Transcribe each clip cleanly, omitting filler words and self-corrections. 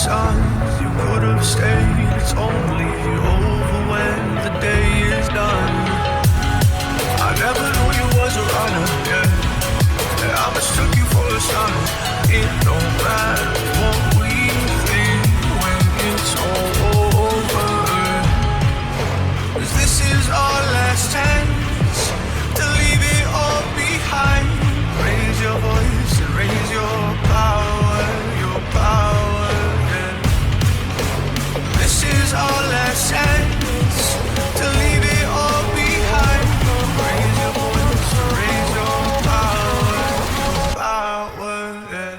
signs you could have stayed. It's only over when the day is done. I never knew you was a runner, yeah. I mistook you for a son. It don't matter what we think when it's all over. 'Cause this is our last chance to leave it all behind. Raise your voice and raise your power, yeah. This is our last chance to leave it all behind. Raise your voice and raise your power, yeah.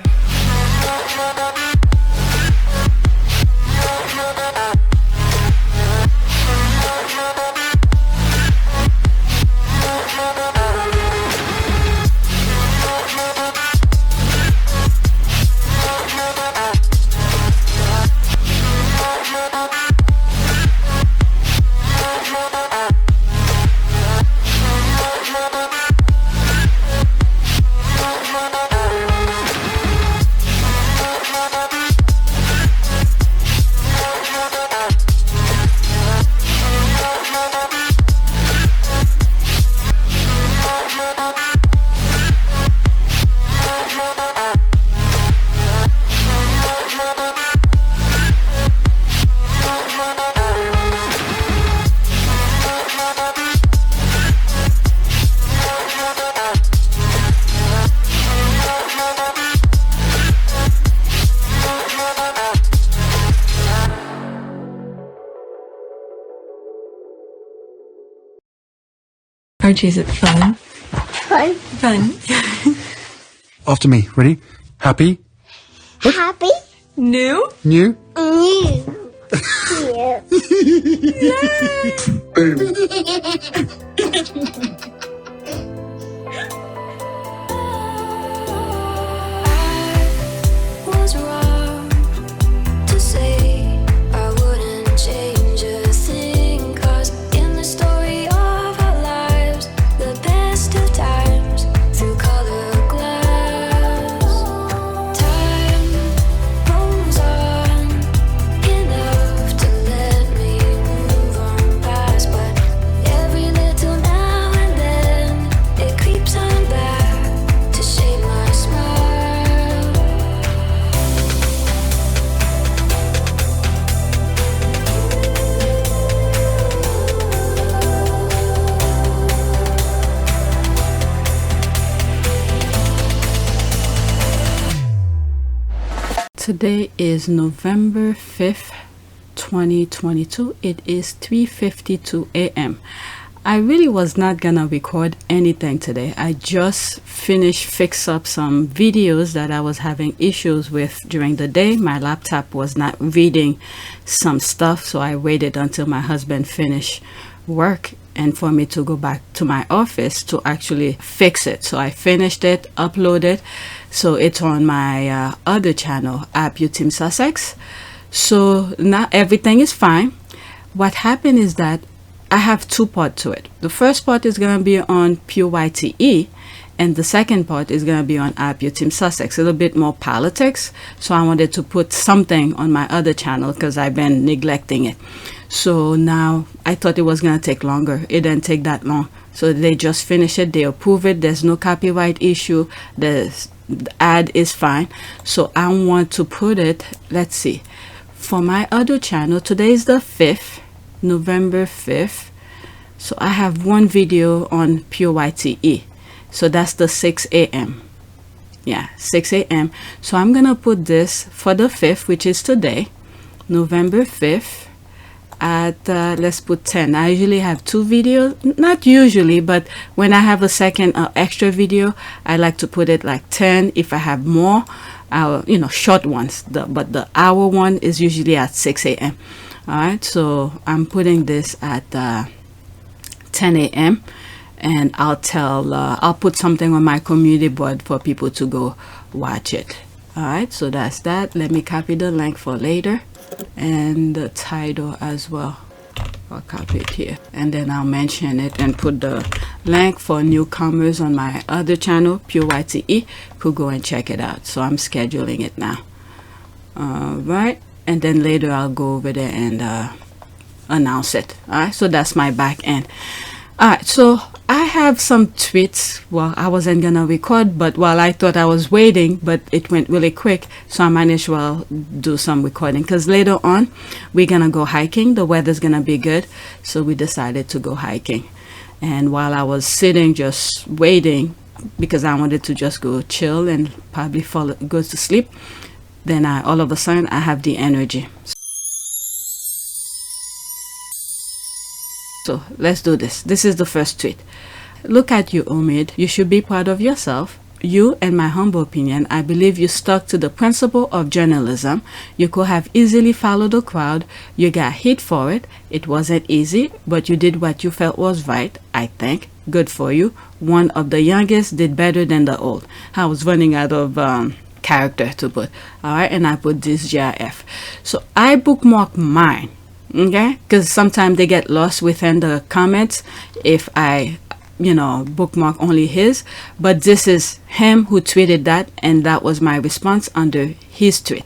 Archie, is it fun? Fun. Fun. After me. Ready? Happy? Happy. New? New? New. Was wrong to say I wouldn't change a thing, 'cause in the story of our lives, the best of times through color glass, time rolls on enough to let me move on past, but every little now and then it creeps on back to shape my smile. Today is November 5th, 2022. It is 3:52 a.m. I really was not gonna record anything today. I just finished fix up some videos that I was having issues with during the day. My laptop was not reading some stuff, so I waited until my husband finished work and for me to go back to my office to actually fix it. So I finished it, uploaded, so it's on my other channel, PYTE Sussex. So now everything is fine. What happened is that I have two parts to it. The first part is going to be on PYTE, and the second part is going to be on PYTE Sussex, a little bit more politics. So I wanted to put something on my other channel because I've been neglecting it. So now I thought it was going to take longer. It didn't take that long. So they just finish it, they approve it, there's no copyright issue, the ad is fine. So I want to put it, let's see, for my other channel. Today is the 5th, November 5th. So I have one video on PYTE. So that's the 6 a.m. Yeah, 6 a.m. So I'm gonna put this for the 5th, which is today, November 5th, at let's put 10. I usually have two videos, not usually, but when I have a second extra video, I like to put it like 10. If I have more, you know, short ones, but the hour one is usually at 6 a.m. all right, so I'm putting this at 10 a.m. and I'll put something on my community board for people to go watch it. All right, so that's that. Let me copy the link for later and the title as well. I'll copy it here and then I'll mention it and put the link for newcomers on my other channel, PYTE, could go and check it out. So I'm scheduling it now. All right, and then later I'll go over there and announce it. All right, so that's my back end. All right, so I have some tweets. Well, I wasn't gonna record, but while I thought I was waiting, but it went really quick, so I might as well do some recording, because later on we're gonna go hiking. The weather's gonna be good, so we decided to go hiking. And while I was sitting just waiting, because I wanted to just go chill and probably go to sleep, then all of a sudden I have the energy. So let's do this. This is the first tweet. Look at you, Omid. You should be proud of yourself. You, in my humble opinion, I believe you stuck to the principle of journalism. You could have easily followed the crowd. You got hit for it. It wasn't easy, but you did what you felt was right, I think. Good for you. One of the youngest did better than the old. I was running out of character to put. All right, and I put this GIF. So I bookmark mine. Okay, because sometimes they get lost within the comments if I bookmark only his, but this is him who tweeted that, and that was my response under his tweet.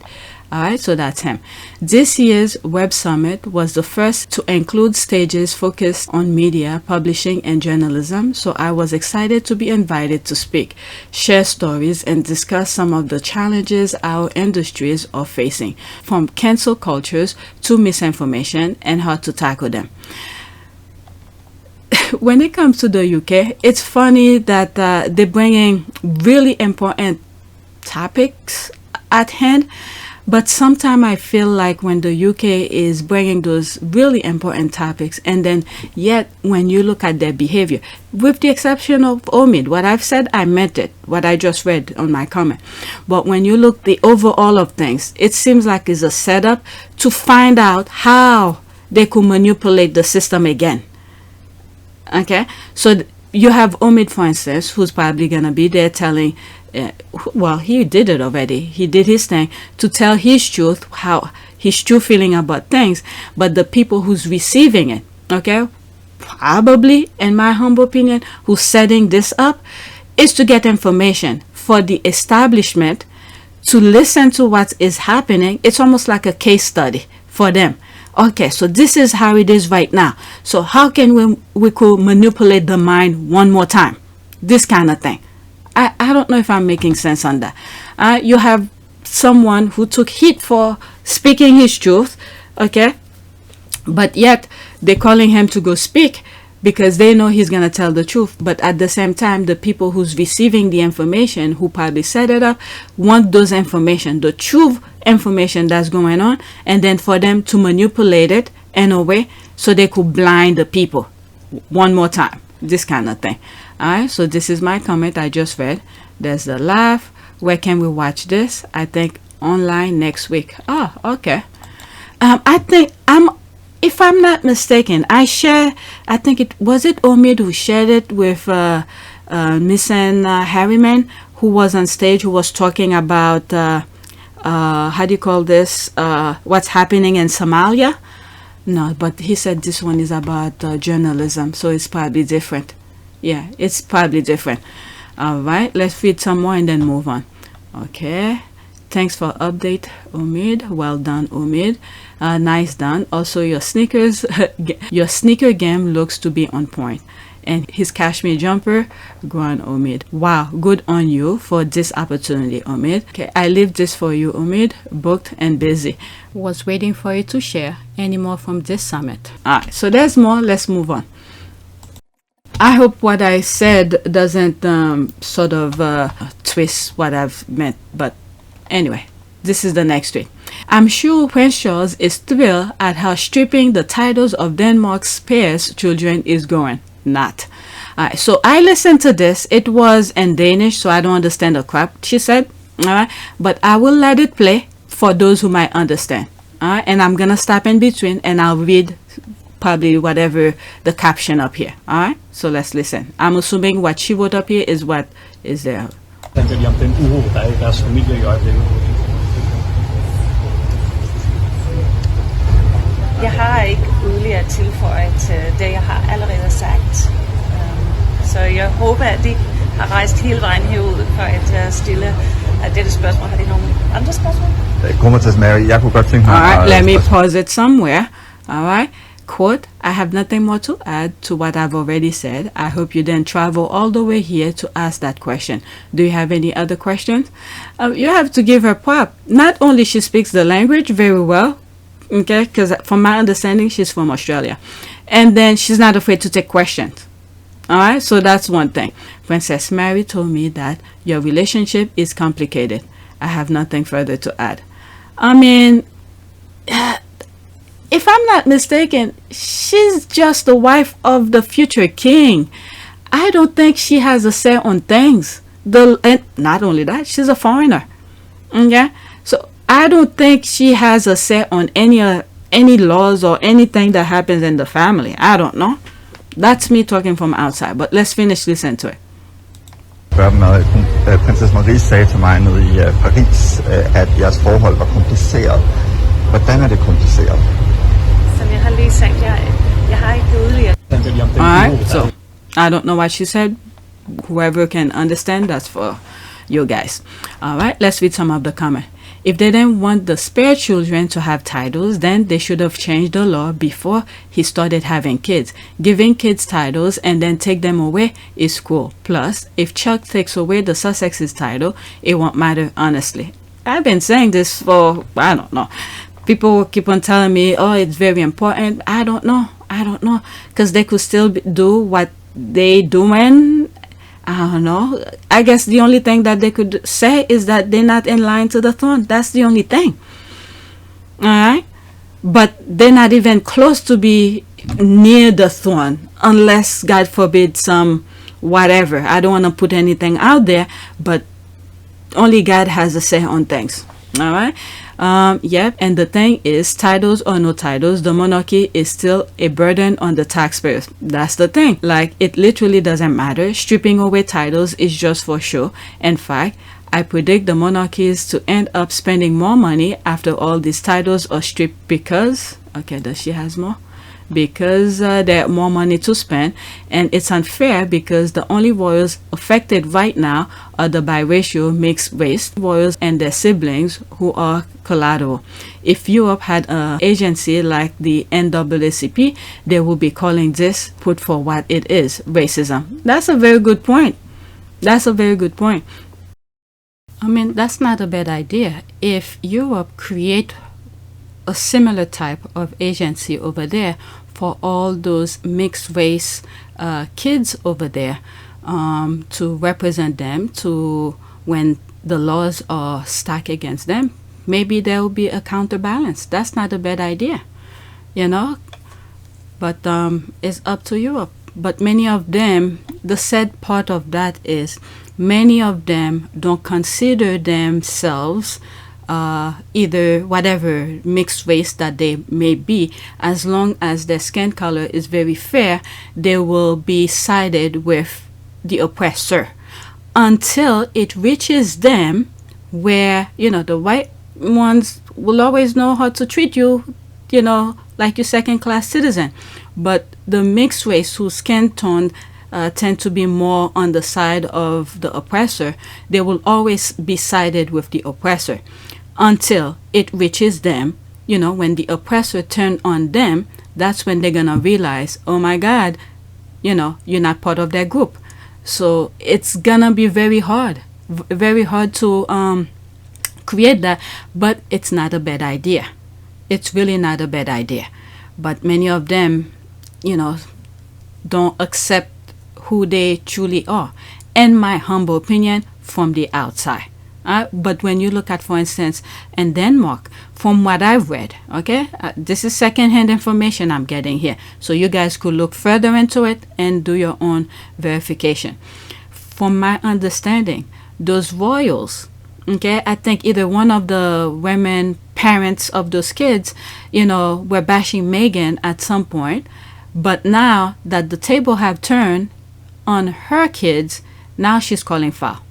All right, so that's him. This year's Web Summit was the first to include stages focused on media, publishing, and journalism, so I was excited to be invited to speak, share stories, and discuss some of the challenges our industries are facing, from cancel cultures to misinformation and how to tackle them. When it comes to the UK, it's funny that they're bringing really important topics at hand. But sometimes I feel like when the UK is bringing those really important topics, and then yet when you look at their behavior, with the exception of Omid, what I've said, I meant it, what I just read on my comment. But when you look the overall of things, it seems like it's a setup to find out how they could manipulate the system again. Okay, so you have Omid, for instance, who's probably going to be there telling, well, he did it already. He did his thing to tell his truth, how his true feeling about things. But the people who's receiving it, okay, probably, in my humble opinion, who's setting this up, is to get information for the establishment to listen to what is happening. It's almost like a case study for them. Okay, so this is how it is right now. So how can we could manipulate the mind one more time? This kind of thing. I don't know if I'm making sense on that. You have someone who took heat for speaking his truth, okay? But yet they're calling him to go speak because they know he's going to tell the truth. But at the same time, the people who's receiving the information, who probably set it up, want those information, the true information that's going on, and then for them to manipulate it in a way so they could blind the people one more time. This kind of thing. Alright, so this is my comment I just read. There's the laugh. Where can we watch this? I think online next week. Oh, okay. I think if I'm not mistaken, I think it was Omid who shared it with Miss Harriman, who was on stage, who was talking about how do you call this? What's happening in Somalia? No, but he said this one is about journalism, so it's probably different. Yeah, it's probably different. All right, let's read some more and then move on. Okay, thanks for update, Omid. Well done, Omid. Nice done. Also, your sneakers, your sneaker game looks to be on point. And his cashmere jumper, go on, Omid. Wow, good on you for this opportunity, Omid. Okay, I leave this for you, Omid. Booked and busy. Was waiting for you to share any more from this summit. All right, so there's more. Let's move on. I hope what I said doesn't sort of twist what I've meant. But anyway, this is the next tweet. I'm sure Prince Charles is thrilled at how stripping the titles of Denmark's peers' children is going. Not. So I listened to this. It was in Danish, so I don't understand the crap she said. All right, but I will let it play for those who might understand. All right, and I'm gonna stop in between and I'll read probably whatever the caption up here. All right, so let's listen. I'm assuming what she wrote up here is what is there. Jeg har ikke yderligere at tilføje til det, jeg har allerede sagt. Så jeg håber, at de har rejst hele vejen herud for at stille dette spørgsmål. Har de nogle andre spørgsmål? Kronprinsesse Mary, jeg kunne godt tænke mig... All right, let me pause it somewhere. All right. Quote, I have nothing more to add to what I've already said. I hope you didn't travel all the way here to ask that question. Do you have any other questions? You have to give her pop. Not only she speaks the language very well, okay, because from my understanding, she's from Australia. And then she's not afraid to take questions. All right, so that's one thing. Princess Mary told me that your relationship is complicated. I have nothing further to add. I mean, if I'm not mistaken, she's just the wife of the future king. I don't think she has a say on things. And not only that, she's a foreigner. Okay, so I don't think she has a say on any laws or anything that happens in the family. I don't know. That's me talking from outside, but let's finish listening to it. Prinsesse Marie sagde til mig nede i Paris, at jeres forhold var kompliceret. Hvordan er det kompliceret? Som jeg har lige sagt, jeg har ikke yderligere. Alright, so I don't know what she said. Whoever can understand, that's for you guys. Alright, let's read some of the comment. If they didn't want the spare children to have titles, then they should have changed the law before he started having kids. Giving kids titles and then take them away is cool. Plus, if Chuck takes away the Sussexes title, it won't matter, honestly. I've been saying this for, I don't know. People keep on telling me, oh, it's very important. I don't know. Because they could still do what they doing. I don't know. I guess the only thing that they could say is that they're not in line to the throne. That's the only thing. Alright? But they're not even close to be near the throne. Unless, God forbid, some whatever. I don't want to put anything out there. But only God has a say on things. Alright? Yep, and the thing is, titles or no titles, the monarchy is still a burden on the taxpayers. That's the thing. Like, it literally doesn't matter. Stripping away titles is just for show. In fact, I predict the monarchies to end up spending more money after all these titles are stripped because... Okay, does she has more? Because they have more money to spend, and it's unfair because the only royals affected right now are the biracial mixed race royals and their siblings who are collateral. If Europe had an agency like the NAACP, they would be calling this, put for what it is, racism. That's a very good point. I mean, that's not a bad idea. If Europe create a similar type of agency over there for all those mixed race kids over there, to represent them, to when the laws are stacked against them, maybe there will be a counterbalance. That's not a bad idea, you know. But it's up to Europe. But many of them, the sad part of that is many of them don't consider themselves either whatever mixed race that they may be. As long as their skin color is very fair, they will be sided with the oppressor until it reaches them where, you know, the white ones will always know how to treat you, you know, like your second-class citizen. But the mixed race whose skin tone tend to be more on the side of the oppressor, they will always be sided with the oppressor until it reaches them. You know, when the oppressor turn on them, that's when they're gonna realize, oh my God, you know, you're not part of their group. So it's gonna be very hard to create that, but it's not a bad idea. It's really not a bad idea. But many of them, you know, don't accept who they truly are, in my humble opinion, from the outside. But when you look at, for instance, in Denmark, from what I've read, okay, this is secondhand information I'm getting here, so you guys could look further into it and do your own verification. From my understanding, those royals, okay, I think either one of the women parents of those kids, you know, were bashing Meghan at some point, but now that the table have turned on her kids, now she's calling foul.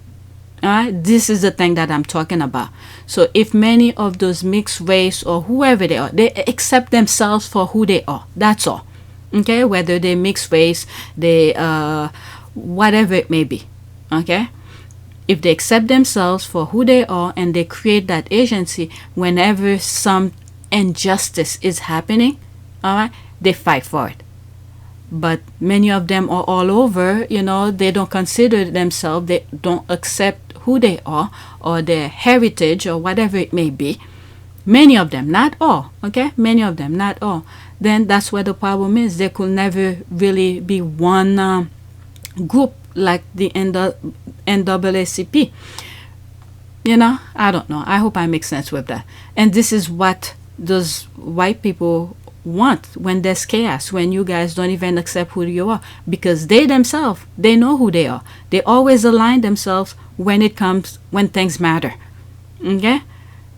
Alright, this is the thing that I'm talking about. So if many of those mixed race or whoever they are, they accept themselves for who they are, that's all. Okay, whether they mixed race, they whatever it may be. Okay, If they accept themselves for who they are and they create that agency whenever some injustice is happening, all right, they fight for it. But many of them are all over, they don't consider themselves, they don't accept who they are or their heritage or whatever it may be. Many of them, not all, okay? Many of them, not all. Then that's where the problem is. There could never really be one group like the NAACP. I don't know. I hope I make sense with that. And this is what those white people want when there's chaos, when you guys don't even accept who you are, because they themselves, they know who they are. They always align themselves when things matter. Okay?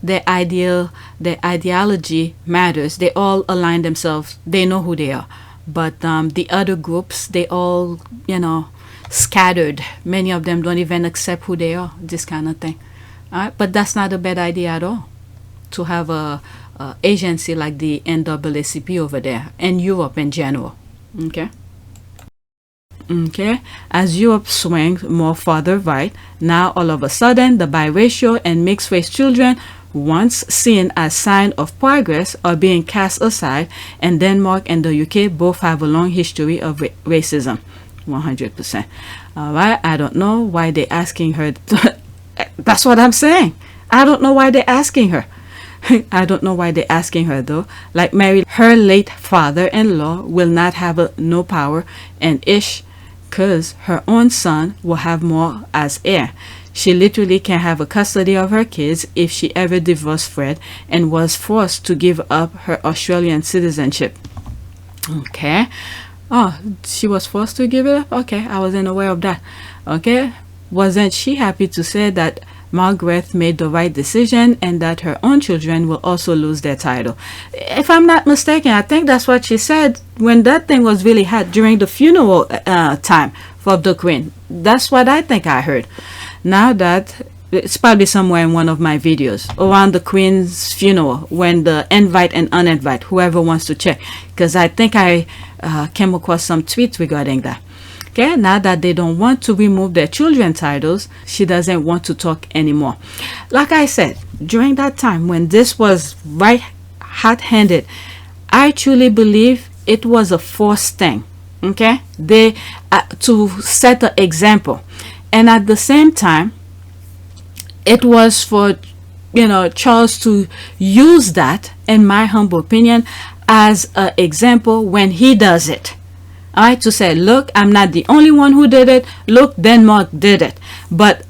Their ideology matters. They all align themselves. They know who they are. But the other groups, they all, scattered. Many of them don't even accept who they are, this kind of thing. All right? But that's not a bad idea at all, to have a agency like the NAACP over there, and Europe in general. Okay? Okay, as Europe swings more further right, now all of a sudden the biracial and mixed race children, once seen as sign of progress, are being cast aside, and Denmark and the UK both have a long history of racism. 100%. All right, I don't know why they're asking her. That's what I'm saying. I don't know why they're asking her. I don't know why they're asking her though. Like Mary, her late father-in-law will not have no power and ish, because her own son will have more as heir. She literally can have a custody of her kids if she ever divorced Fred and was forced to give up her Australian citizenship. Okay. Oh, she was forced to give it up? Okay, I wasn't aware of that. Okay. Wasn't she happy to say that Margaret made the right decision and that her own children will also lose their title? If I'm not mistaken, I think that's what she said when that thing was really hot during the funeral time for the Queen. That's what I think I heard. Now that it's probably somewhere in one of my videos around the Queen's funeral, when the invite and uninvite, whoever wants to check, because I think I came across some tweets regarding that. Okay, now that they don't want to remove their children's titles, she doesn't want to talk anymore. Like I said, during that time when this was right hot-handed, I truly believe it was a forced thing. Okay, they to set an example, and at the same time, it was for Charles to use that, in my humble opinion, as an example when he does it. All right, to say, look, I'm not the only one who did it. Look, Denmark did it. But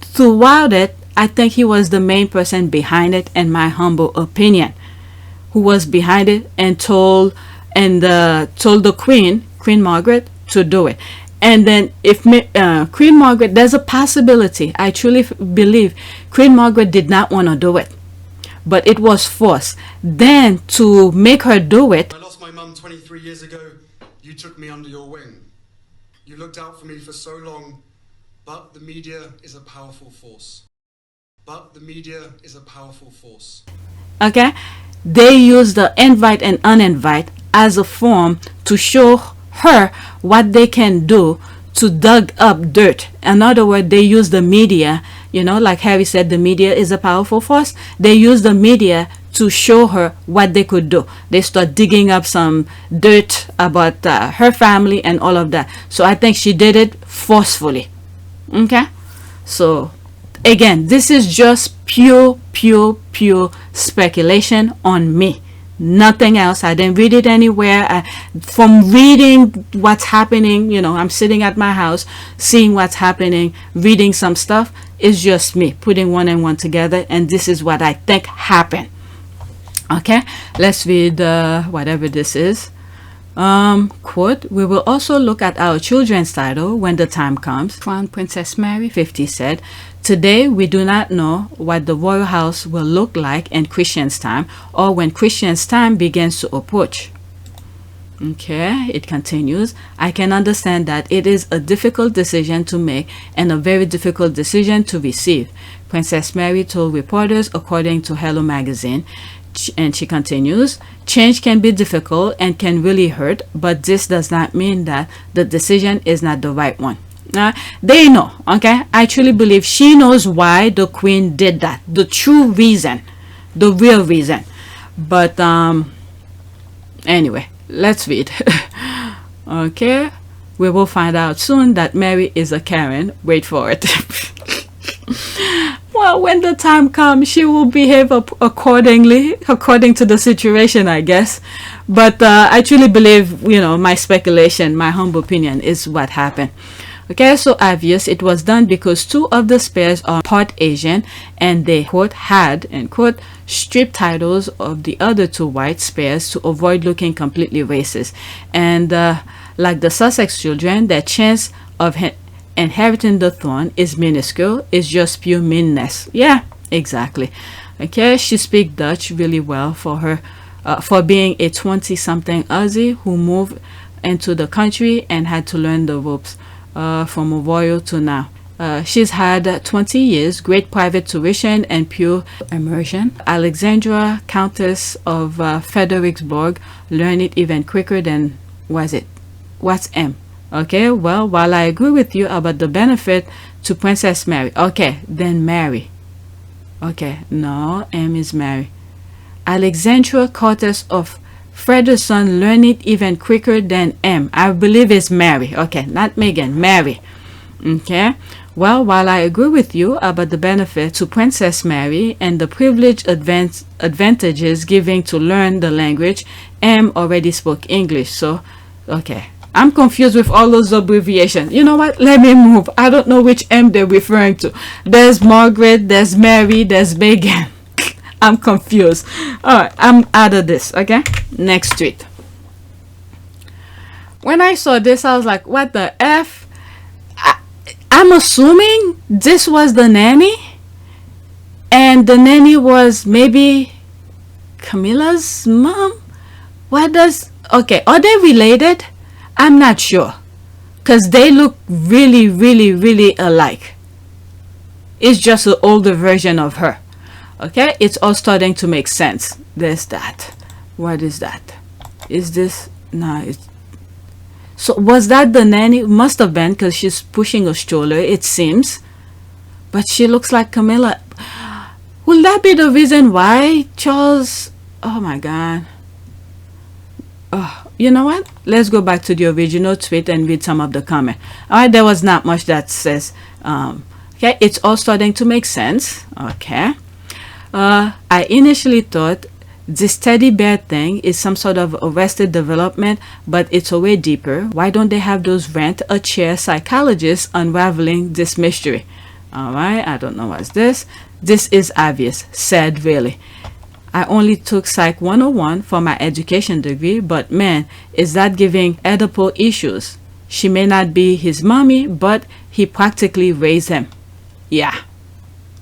throughout it, I think he was the main person behind it, in my humble opinion, who was behind it and told the Queen Margaret, to do it. And then if Queen Margaret, there's a possibility, I truly believe Queen Margaret did not want to do it, but it was forced. Then to make her do it. I lost my mum 23 years ago. You took me under your wing. You looked out for me for so long, but the media is a powerful force. Okay? They use the invite and uninvite as a form to show her what they can do to dig up dirt. In other words, they use the media, like Harry said, the media is a powerful force. They use the media to show her what they could do. They start digging up some dirt about her family and all of that. So I think she did it forcefully. Okay? So again, this is just pure speculation on me. Nothing else. I didn't read it anywhere. From reading what's happening, I'm sitting at my house, seeing what's happening, reading some stuff. It's just me putting one and one together, and this is what I think happened. Okay, let's read whatever this is. Quote, we will also look at our children's title when the time comes. Crown Princess Mary 50 said, today we do not know what the royal house will look like in Christian's time, or when Christian's time begins to approach. Okay, it continues. I can understand that it is a difficult decision to make and a very difficult decision to receive, Princess Mary told reporters, according to Hello magazine. And she continues, change can be difficult and can really hurt, but this does not mean that the decision is not the right one. They know, okay? I truly believe she knows why the queen did that. The true reason. The real reason. But anyway, let's read. Okay, we will find out soon that Mary is a Karen. Wait for it. Well, when the time comes, she will behave accordingly, according to the situation, I guess. But I truly believe, you know, my speculation, my humble opinion is what happened. Okay, so obvious it was done because two of the spares are part Asian, and they, quote, had, end quote, stripped titles of the other two white spares to avoid looking completely racist. And like the Sussex children, their chance of inheriting the throne is minuscule. It's just pure meanness. Yeah, exactly. Okay, she speaks Dutch really well for her, for being a 20-something Aussie who moved into the country and had to learn the ropes from a royal to now. She's had 20 years, great private tuition and pure immersion. Alexandra, Countess of Fredericksburg, learned it even quicker than, what's M? Okay, well, while I agree with you about the benefit to Princess Mary, okay, then Mary. Okay, no, M is Mary. Alexandra, Countess of Frederickson, learned it even quicker than M. I believe it's Mary. Okay, not Meghan, Mary. Okay, well, while I agree with you about the benefit to Princess Mary and the privileged advantages given to learn the language, M already spoke English, so, okay. I'm confused with all those abbreviations. You know what? Let me move. I don't know which M they're referring to. There's Margaret, there's Mary, there's Meghan. I'm confused. Alright, I'm out of this, okay? Next tweet. When I saw this, I was like, what the F? I'm assuming this was the nanny. And the nanny was maybe Camilla's mom? What does... Okay, are they related? I'm not sure, because they look really, really, really alike. It's just an older version of her. Okay, it's all starting to make sense. There's that. What is that? Is this? No, it's... So was that the nanny? Must have been, because she's pushing a stroller, it seems. But she looks like Camilla. Will that be the reason why Charles... Oh my God. Oh, you know what? Let's go back to the original tweet and read some of the comment. Alright, there was not much that says. Okay, it's all starting to make sense. Okay. I initially thought this teddy bear thing is some sort of arrested development, but it's a way deeper. Why don't they have those rent a chair psychologists unraveling this mystery? Alright, I don't know what's this. This is obvious. Sad, really. I only took Psych 101 for my education degree, but man, is that giving Oedipal issues. She may not be his mommy, but he practically raised him. Yeah.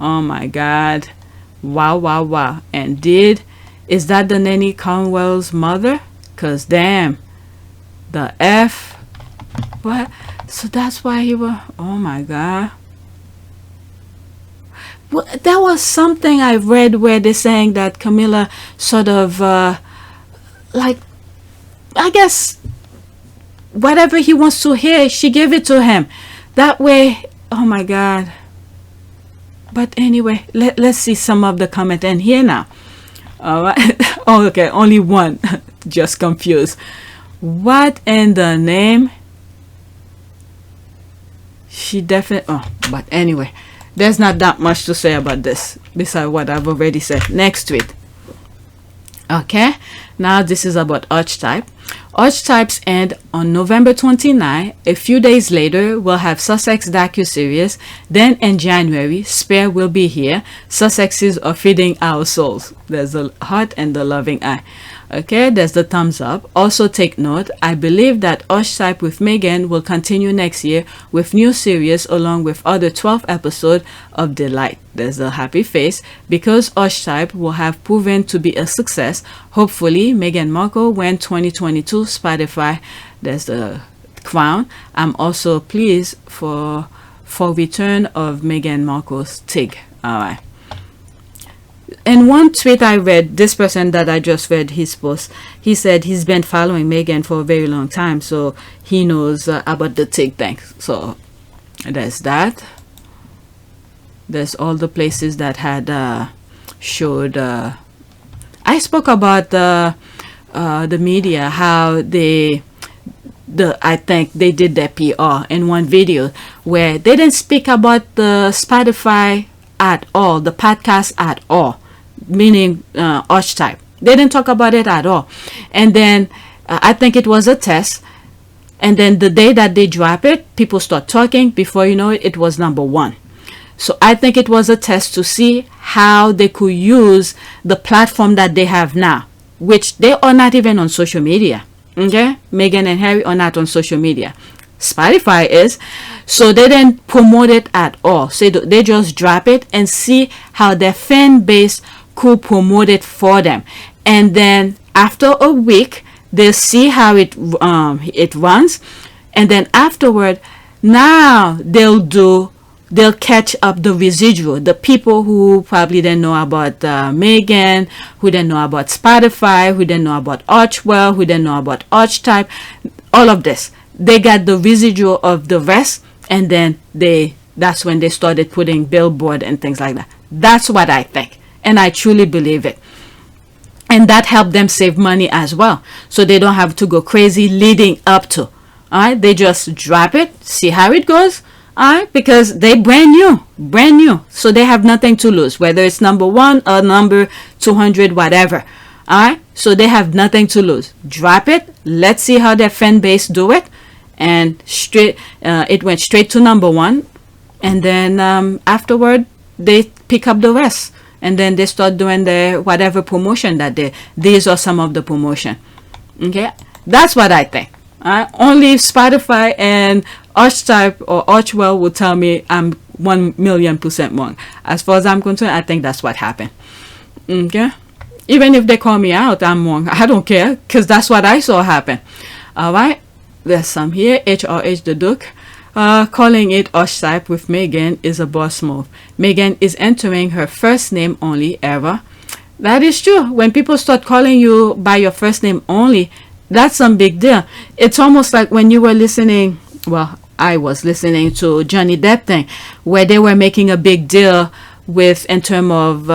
Oh my God. Wow, wow, wow. And is that the nanny Cornwell's mother? Cause damn. The F. What? So that's why he was... Oh my God. Well, there was something I read where they're saying that Camilla sort of, like, I guess, whatever he wants to hear, she gave it to him. That way, oh my God. But anyway, let's see some of the comment in here now. All right. Oh, okay, only one. Just confused. What in the name? She definitely... Oh, but anyway. There's not that much to say about this besides what I've already said. Next tweet. Okay, now this is about archetype. Archetypes end on November 29. A few days later, we'll have Sussex docu-series. Then in January, Spare will be here. Sussexes are feeding our souls. There's the heart and the loving eye. Okay, there's the thumbs up. Also take note, I believe that Archetype with Meghan will continue next year with new series along with other 12 episodes of Delight. There's a happy face. Because Archetype will have proven to be a success, hopefully Meghan Markle win 2022 Spotify. There's the crown. I'm also pleased for return of Meghan Markle's Tig. Alright. In one tweet I read, this person that I just read his post, he said he's been following Meghan for a very long time, so he knows about the Tig thing. So There's that. There's all the places that had showed. I spoke about the media, how I think they did their PR in one video where they didn't speak about the Spotify at all, the podcast at all, meaning Archetype. They didn't talk about it at all. And then I think it was a test. And then the day that they drop it, people start talking. Before you know it, it was #1. So I think it was a test to see how they could use the platform that they have now, which they are not even on social media. Okay, Meghan and Harry are not on social media. Spotify is, so they didn't promote it at all. So they just drop it and see how their fan base could promote it for them. And then after a week, they'll see how it runs, and then afterward, now they'll catch up the residual, the people who probably didn't know about Meghan, who didn't know about Spotify, who didn't know about Archwell, who didn't know about Archetype, all of this. They got the residual of the rest, and then that's when they started putting billboard and things like that. That's what I think, and I truly believe it. And that helped them save money as well, so they don't have to go crazy leading up to. All right, they just drop it, see how it goes. All right, because they brand new, so they have nothing to lose, whether it's #1 or number 200, whatever. All right, so they have nothing to lose. Drop it. Let's see how their fan base do it, and it went straight to #1, and then afterward they pick up the rest, and then they start doing their whatever promotion that these are some of the promotion. Okay, that's what I think. Only Spotify and Archetype or Archwell will tell me I'm 1,000,000% wrong. As far as I'm concerned, I think that's what happened. Okay, even if they call me out, I'm wrong. I don't care, because that's what I saw happen. All right, there's some here. HRH the Duke calling it Archetype with Meghan is a boss move. Meghan is entering her first name only ever. That is true. When people start calling you by your first name only, that's some big deal. It's almost like when you were listening, well, I was listening to Johnny Depp thing, where they were making a big deal with, in terms of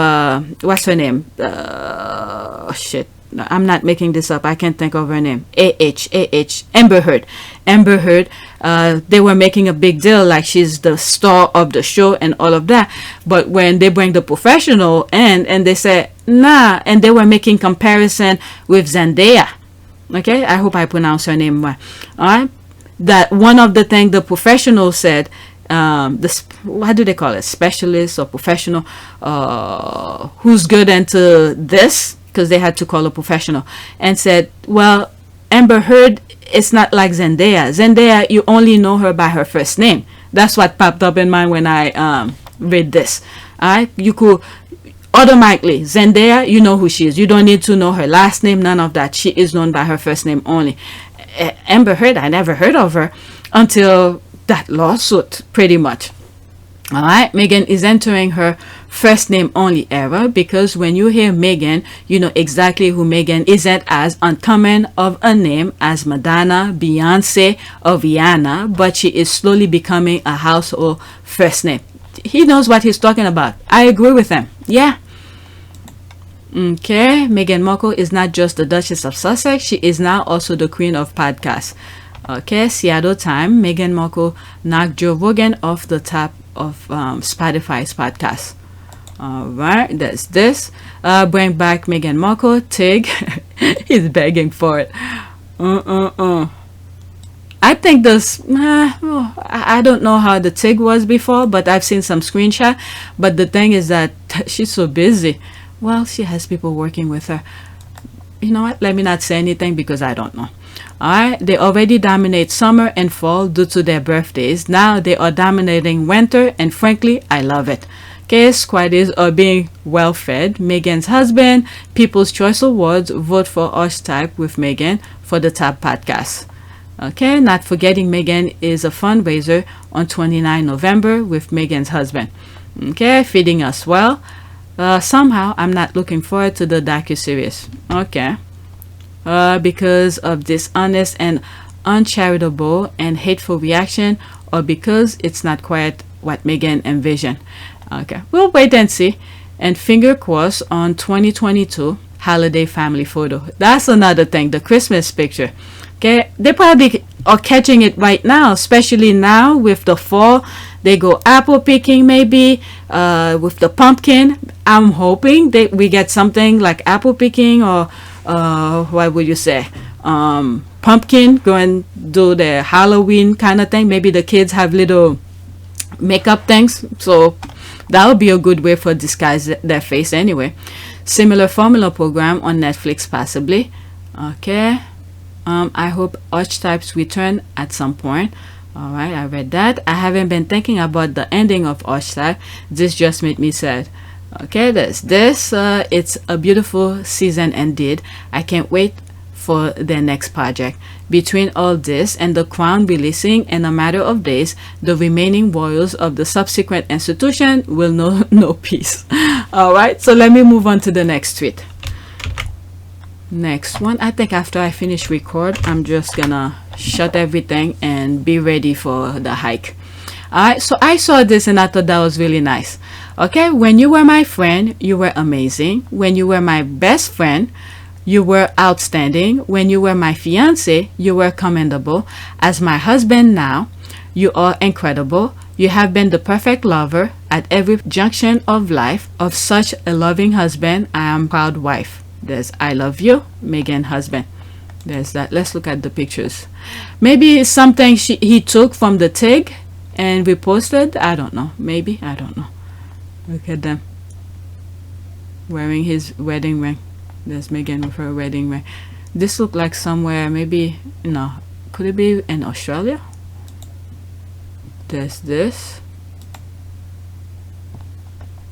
what's her name? Shit, I'm not making this up. I can't think of her name. Amber Heard. Amber Heard. They were making a big deal like she's the star of the show and all of that. But when they bring the professional in, and they say nah, and they were making comparison with Zendaya. Okay, I hope I pronounce her name right. All right, that one of the things the professional said, what do they call it, specialist or professional, who's good into this, because they had to call a professional, and said, well, Amber Heard is not like Zendaya. Zendaya, you only know her by her first name. That's what popped up in mind when I read this. All right, you could automatically, Zendaya, you know who she is. You don't need to know her last name, none of that. She is known by her first name only. Amber Heard, I never heard of her until that lawsuit, pretty much. All right, Meghan is entering her first name only era, because when you hear Meghan, you know exactly who Meghan isn't as uncommon of a name as Madonna, Beyonce, or Rihanna, but she is slowly becoming a household first name. He knows what he's talking about. I agree with him. Yeah. Okay, Meghan Markle is not just the Duchess of Sussex, she is now also the queen of podcasts. Okay, Seattle time, Meghan Markle knocked Joe Rogan off the top of Spotify's podcast. Alright, that's this. Bring back Meghan Markle. Tig, he's begging for it. I think this, I don't know how the Tig was before, but I've seen some screenshot. But the thing is that she's so busy. Well, she has people working with her. You know what? Let me not say anything because I don't know. Alright, they already dominate summer and fall due to their birthdays. Now they are dominating winter, and frankly, I love it. Okay, squaddies are being well fed. Meghan's husband, People's Choice Awards, vote for Archetype with Meghan for the top podcast. Okay, not forgetting Meghan is a fundraiser on 29 November with Meghan's husband. Okay, feeding us well. Somehow, I'm not looking forward to the docuseries. Okay. Because of dishonest and uncharitable and hateful reaction or because it's not quite what Meghan envisioned. Okay, we'll wait and see. And finger crossed on 2022 holiday family photo. That's another thing, the Christmas picture. Okay, they probably are catching it right now, especially now with the fall. They go apple picking maybe with the pumpkin. I'm hoping that we get something like apple picking, or what would you say, pumpkin, go and do the Halloween kind of thing. Maybe the kids have little makeup things, so that would be a good way for disguise their face anyway. Similar formula program on Netflix possibly. Okay, I hope archetypes return at some point. All right, I read that. I haven't been thinking about the ending of archetype. This just made me sad. Okay, there's this. It's a beautiful season indeed. I can't wait for their next project. Between all this and the crown releasing in a matter of days, the remaining royals of the subsequent institution will know no peace. All right, so let me move on to the next tweet. Next one, I think after I finish record, I'm just gonna shut everything and be ready for the hike. All right, so I saw this and I thought that was really nice. Okay, when you were my friend, you were amazing. When you were my best friend, you were outstanding. When you were my fiance, you were commendable. As my husband now, you are incredible. You have been the perfect lover at every junction of life. Of such a loving husband, I am proud wife. There's I love you, Meghan husband. There's that. Let's look at the pictures. Maybe it's something he took from the TIG and reposted. I don't know. Maybe. I don't know. Look at them. Wearing his wedding ring. There's Meghan with her wedding ring. This looked like somewhere, maybe, no. Could it be in Australia? There's this.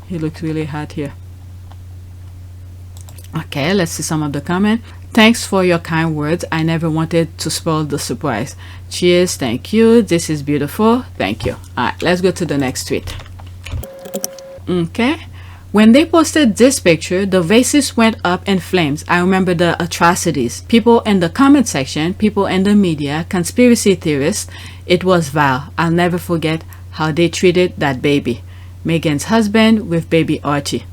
He looks really hot here. Okay, let's see some of the comment. Thanks for your kind words. I never wanted to spoil the surprise. Cheers. Thank you. This is beautiful. Thank you. All right, let's go to the next tweet. Okay. When they posted this picture, the vases went up in flames. I remember the atrocities. People in the comment section, people in the media, conspiracy theorists. It was vile. I'll never forget how they treated that baby. Meghan's husband with baby Archie.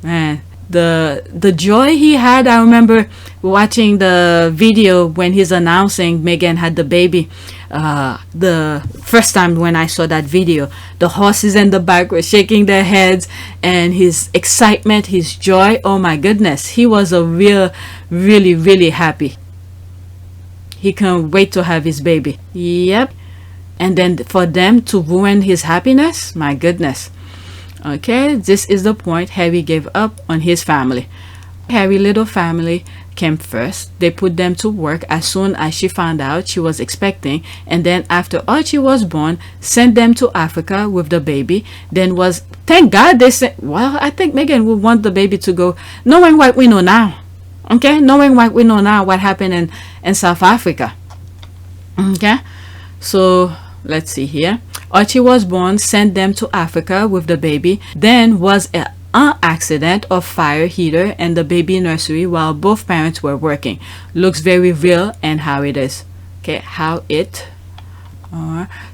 Man. The joy he had. I remember watching the video when he's announcing Meghan had the baby. The first time when I saw that video, the horses in the back were shaking their heads, and his excitement, his joy, oh my goodness, he was a really happy. He can't wait to have his baby. Yep. And then for them to ruin his happiness, my goodness. Okay, this is the point Harry gave up on his family. Harry's little family came first. They put them to work as soon as she found out she was expecting, and then after Archie was born, sent them to Africa with the baby. Then was, thank God they said, well, I think Meghan would want the baby to go, knowing what we know now. Okay, knowing what we know now, what happened in South Africa. Okay, so let's see here. Archie was born, sent them to Africa with the baby. Then was an accident of fire heater in the baby nursery while both parents were working. Looks very real and how it is. Okay, how it.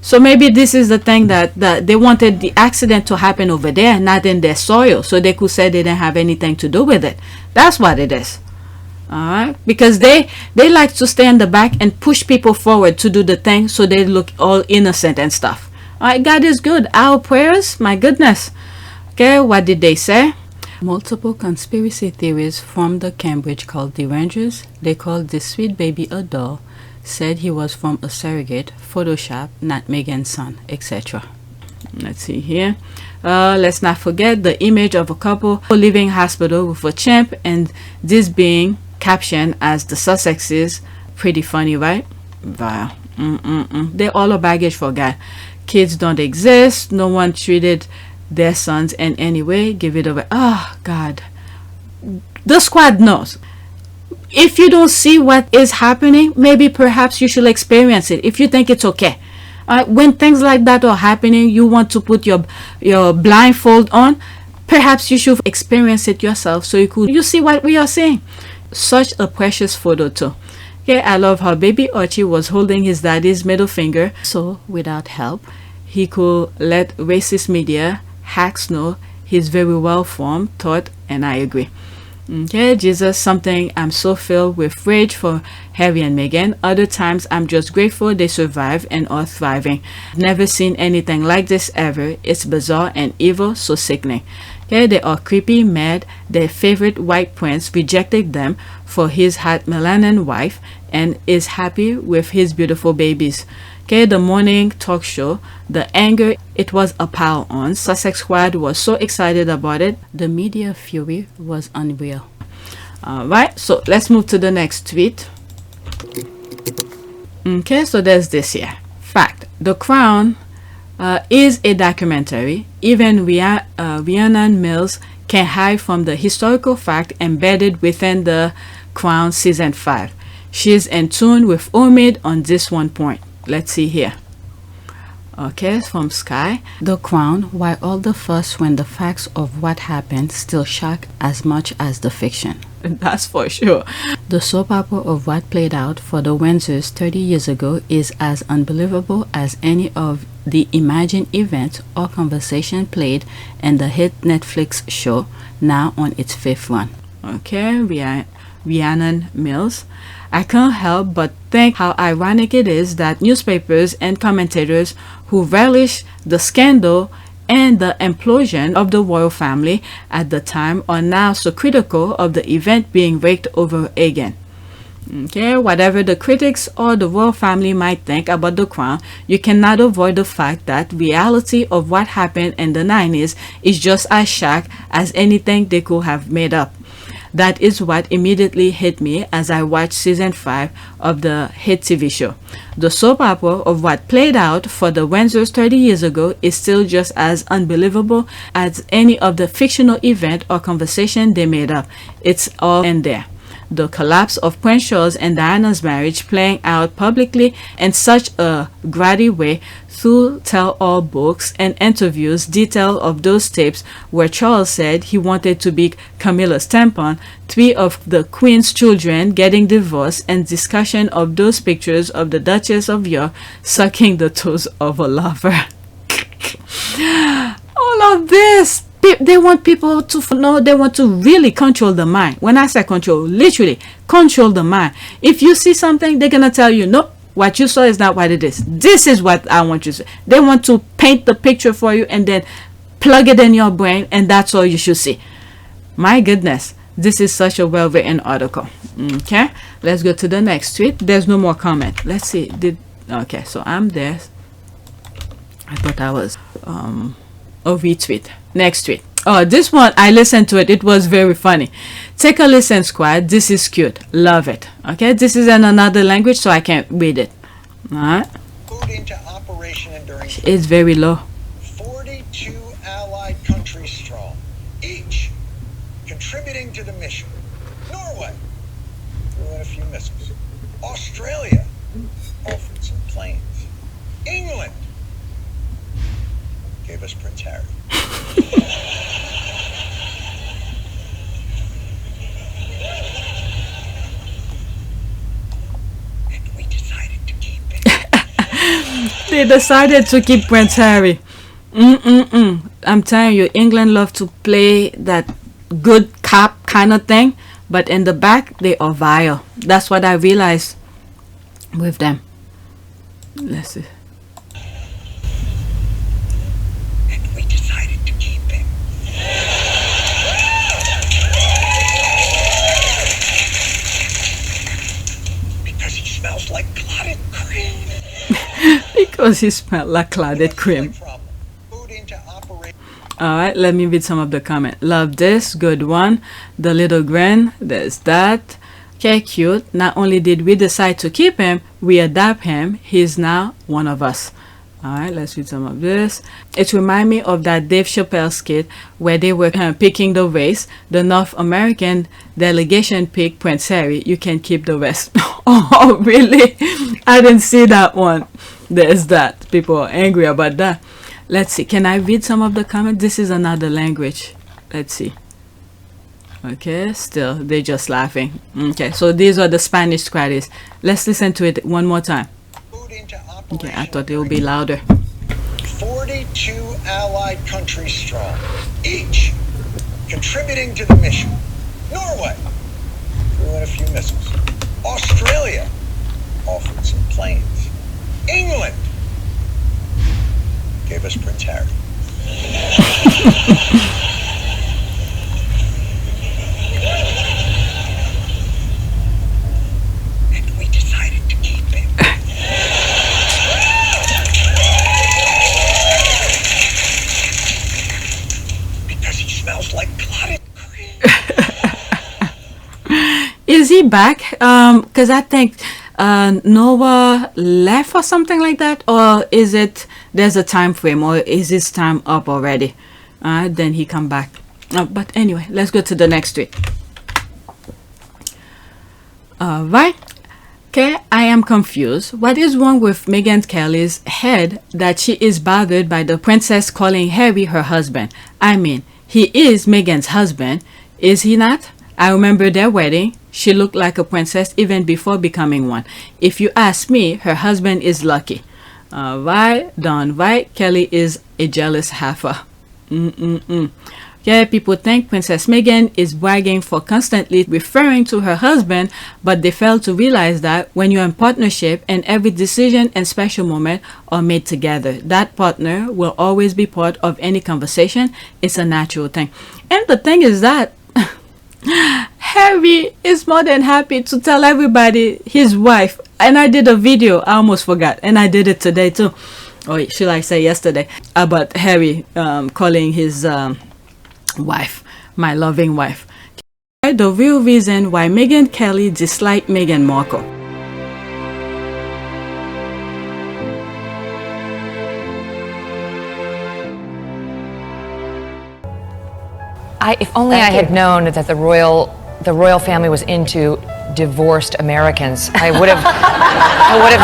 So maybe this is the thing that they wanted the accident to happen over there, not in their soil, so they could say they didn't have anything to do with it. That's what it is. Alright, because they like to stay in the back and push people forward to do the thing so they look all innocent and stuff. Alright, God is good. Our prayers, my goodness. Okay, what did they say? Multiple conspiracy theories from the Cambridge called the Rangers. They called this sweet baby a doll, said he was from a surrogate, Photoshop, not Meghan's son, etc. Let's see here. Let's not forget the image of a couple leaving hospital with a chimp, and this being captioned as the Sussexes. Pretty funny, right? Wow. They're all a baggage for God. Kids don't exist. No one treated their sons in any way. Give it away. Oh God, the squad knows. If you don't see what is happening, maybe perhaps you should experience it if you think it's okay. When things like that are happening, you want to put your blindfold on. Perhaps you should experience it yourself so you see what we are seeing. Such a precious photo too. Okay, I love how baby Archie was holding his daddy's middle finger, so without help, he could let racist media hacks know he's very well formed, taught, and I agree. Okay, Jesus, something I'm so filled with rage for Harry and Meghan. Other times I'm just grateful they survived and are thriving. Never seen anything like this ever. It's bizarre and evil, so sickening. Okay, they are creepy, mad. Their favorite white prince rejected them for his hot melanin wife and is happy with his beautiful babies. Okay, the morning talk show, the anger it was a pile on. Sussex squad was so excited about it. The media fury was unreal. Alright, so let's move to the next tweet. Okay, so there's this here. Fact, The Crown is a documentary. Even Rhiannon Mills can hide from the historical fact embedded within The Crown Season 5. She's in tune with Omid on this one point. Let's see here. Okay, from Sky. The Crown, why all the fuss when the facts of what happened still shock as much as the fiction? That's for sure. The soap opera of what played out for the Windsors 30 years ago is as unbelievable as any of the imagined events or conversation played in the hit Netflix show, now on its 5th run. Okay, Rhiannon Mills. I can't help but think how ironic it is that newspapers and commentators who relish the scandal and the implosion of the royal family at the time are now so critical of the event being raked over again. Okay, whatever the critics or the royal family might think about the Crown, you cannot avoid the fact that reality of what happened in the 90s is just as shock as anything they could have made up. That is what immediately hit me as I watched season 5 of the hit TV show. The soap opera of what played out for the Windsors 30 years ago is still just as unbelievable as any of the fictional event or conversation they made up. It's all in there. The collapse of Prince Charles and Diana's marriage playing out publicly in such a grady way through tell-all books and interviews, detail of those tapes where Charles said he wanted to be Camilla's tampon, 3 of the Queen's children getting divorced, and discussion of those pictures of the Duchess of York sucking the toes of a lover. All of this, they want people to know, they want to really control the mind. When I say control, literally control the mind. If you see something, they're gonna tell you, nope, what you saw is not what it is. This is what I want you to see. They want to paint the picture for you and then plug it in your brain, and that's all you should see. My goodness, this is such a well-written article. Okay, let's go to the next tweet. There's no more comment. Let's see. Okay, so I'm there. I thought I was a retweet. Next tweet. Oh, this one, I listened to it. It was very funny. Take a listen, squad. This is cute. Love it. Okay, this is in another language, so I can't read it. All right. Put into operation enduring. It's very low. 42 allied countries strong, each contributing to the mission. Norway threw in a few missiles. Australia offered some planes. England gave us Prince Harry. And we decided to keep it. They decided to keep Prince Harry. I'm telling you, England love to play that good cop kind of thing, but in the back they are vile. That's what I realized with them. Let's see. Like clotted cream. Because he smelled like clotted cream. Alright, let me read some of the comments. Love this, good one. The little grin, there's that. Okay, cute. Not only did we decide to keep him, we adopt him. He's now one of us. Alright, let's read some of this. It reminds me of that Dave Chappelle skit where they were picking the race. The North American delegation picked Prince Harry. You can keep the rest. Oh, really? I didn't see that one. There's that. People are angry about that. Let's see. Can I read some of the comments? This is another language. Let's see. Okay, still they just laughing. Okay, so these are the Spanish squaddies. Let's listen to it one more time. Okay, I thought it would be louder. 42 allied countries strong, each contributing to the mission. Norway threw in a few missiles. Australia offered some planes. England gave us Prince Harry. And we decided to keep him. Because he smells like clotted cream. Is he back? Because I think Noah left or something like that, or is it there's a time frame, or is his time up already? Then he come back. But anyway, let's go to the next tweet. Right. Okay, I am confused. What is wrong with Meghan Kelly's head that she is bothered by the princess calling Harry her husband? I mean, he is Meghan's husband, is he not? I remember their wedding. She looked like a princess even before becoming one. If you ask me, her husband is lucky. Right, done right. Kelly is a jealous heifer. Yeah, people think Princess Meghan is bragging for constantly referring to her husband, but they fail to realize that when you're in partnership and every decision and special moment are made together, that partner will always be part of any conversation. It's a natural thing. And the thing is that Harry is more than happy to tell everybody his wife, and I did a video, I almost forgot, and I did it today too, or should I say yesterday, about Harry calling his wife my loving wife. The real reason why Meghan Kelly disliked Meghan Markle. If only I had known that the royal family was into divorced Americans, I would have